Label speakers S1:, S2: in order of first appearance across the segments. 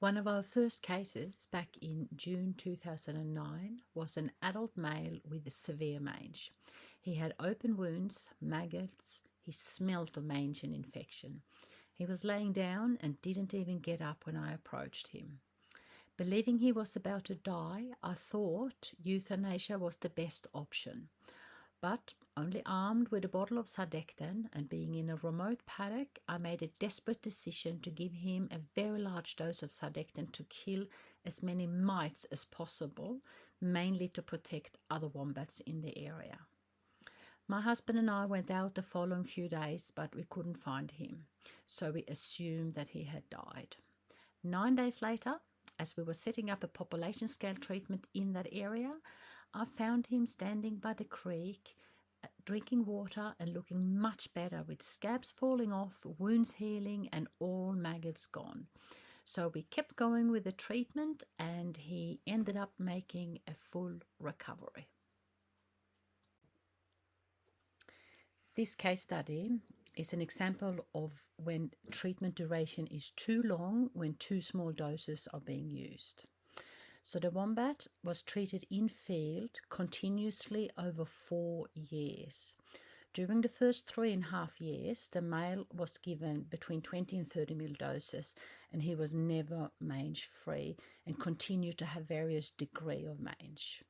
S1: One of our first cases back in June 2009 was an adult male with severe mange. He had open wounds, maggots, he smelt of mange and infection. He was laying down and didn't even get up when I approached him. Believing he was about to die, I thought euthanasia was the best option. But only armed with a bottle of Sardectin and being in a remote paddock, I made a desperate decision to give him a very large dose of Sardectin to kill as many mites as possible, mainly to protect other wombats in the area. My husband and I went out the following few days, but we couldn't find him, so we assumed that he had died. 9 days later, as we were setting up a population scale treatment in that area, I found him standing by the creek, drinking water and looking much better, with scabs falling off, wounds healing and all maggots gone. So we kept going with the treatment and he ended up making a full recovery. This case study is an example of when treatment duration is too long when too small doses are being used. So the wombat was treated in field continuously over 4 years. During the first 3.5 years, the male was given between 20 and 30 ml doses, and he was never mange free and continued to have various degree of mange.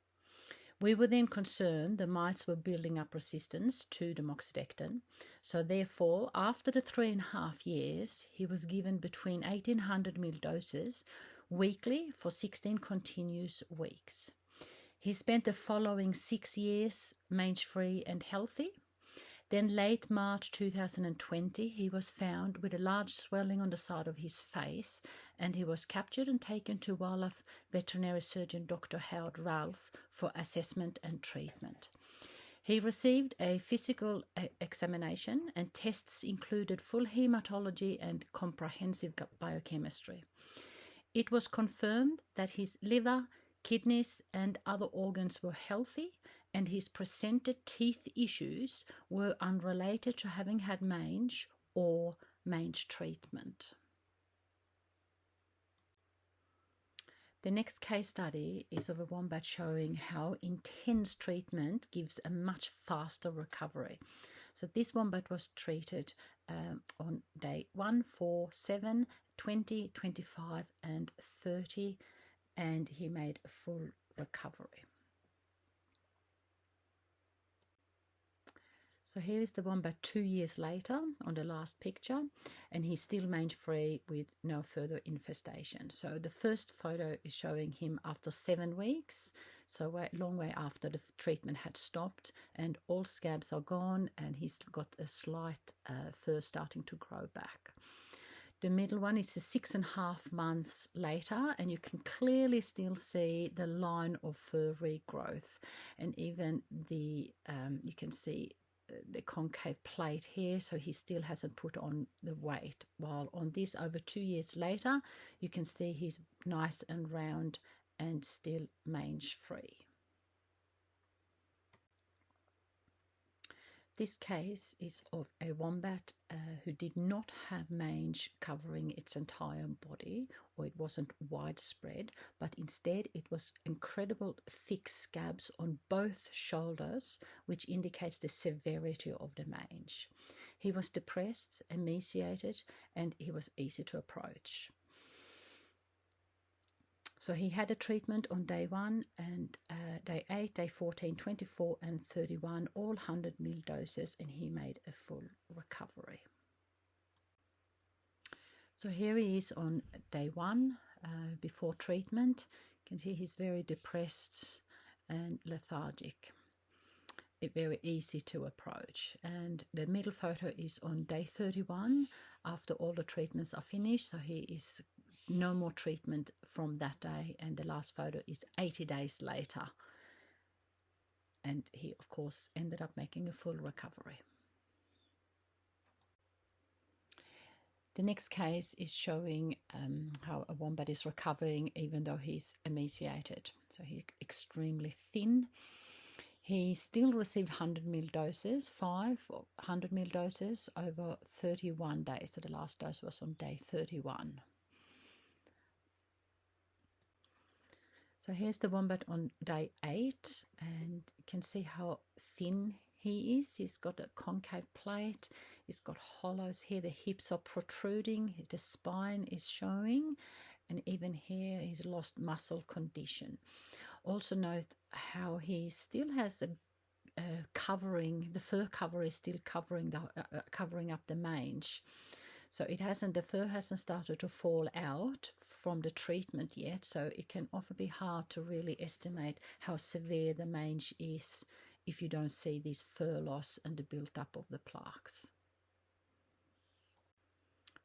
S1: We were then concerned the mites were building up resistance to the moxidectin, so therefore after the 3.5 years he was given between 1800 ml doses weekly for 16 continuous weeks. He spent the following 6 years mange-free and healthy. Then late March 2020 he was found with a large swelling on the side of his face, and he was captured and taken to wildlife veterinary surgeon Dr. Howard Ralph for assessment and treatment. He received a physical examination and tests included full hematology and comprehensive biochemistry. It was confirmed that his liver, kidneys and other organs were healthy, and his presented teeth issues were unrelated to having had mange or mange treatment. The next case study is of a wombat showing how intense treatment gives a much faster recovery. So this wombat was treated on day 1, 4, 7, 20, 25 and 30, and he made a full recovery. So here is the wombat 2 years later on the last picture, and he's still mange free with no further infestation. So the first photo is showing him after 7 weeks, so a long way after the treatment had stopped, and all scabs are gone and he's got a slight fur starting to grow back. The middle one is 6.5 months later, and you can clearly still see the line of fur regrowth, and even the you can see the concave plate here, so he still hasn't put on the weight, while on this over 2 years later you can see he's nice and round and still mange free. This case is of a wombat who did not have mange covering its entire body, or it wasn't widespread, but instead it was incredible thick scabs on both shoulders, which indicates the severity of the mange. He was depressed, emaciated, and he was easy to approach. So he had a treatment on day 1 and day 8, day 14, 24 and 31, all 100 ml doses, and he made a full recovery. So here he is on day 1 before treatment. You can see he's very depressed and lethargic. Very easy to approach. And the middle photo is on day 31 after all the treatments are finished, so he is no more treatment from that day, and the last photo is 80 days later, and he of course ended up making a full recovery. The next case is showing how a wombat is recovering even though he's emaciated. So he's extremely thin. He still received 100 ml doses, 500 ml doses over 31 days. So the last dose was on day 31. So here's the wombat on day 8, and you can see how thin he is. He's got a concave plate, he's got hollows here, the hips are protruding, the spine is showing, and even here he's lost muscle condition. Also note how he still has a covering, the fur cover is still covering up the mange. So the fur hasn't started to fall out from the treatment yet, so it can often be hard to really estimate how severe the mange is if you don't see this fur loss and the build up of the plaques.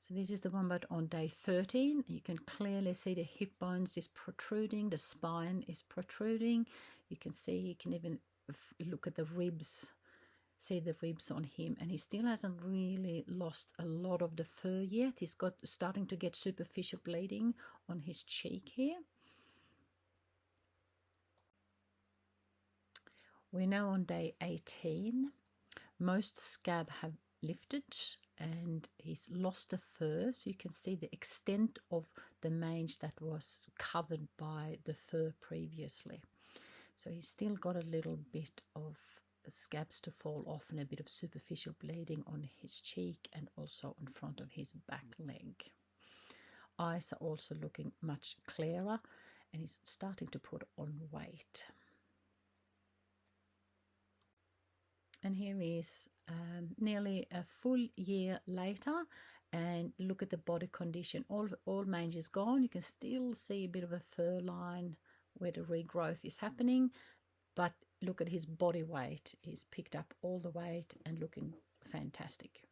S1: So this is the wombat on day 13. You can clearly see the hip bones is protruding, the spine is protruding. You can see, you can even look at the ribs, see the ribs on him, and he still hasn't really lost a lot of the fur yet. He's starting to get superficial bleeding on his cheek here. We're now on day 18. Most scab have lifted and he's lost the fur, so you can see the extent of the mange that was covered by the fur previously. So he's still got a little bit of scabs to fall off and a bit of superficial bleeding on his cheek and also in front of his back leg. Eyes are also looking much clearer and he's starting to put on weight. And here he is nearly a full year later, and look at the body condition. All mange is gone. You can still see a bit of a fur line where the regrowth is happening, but look at his body weight. He's picked up all the weight and looking fantastic.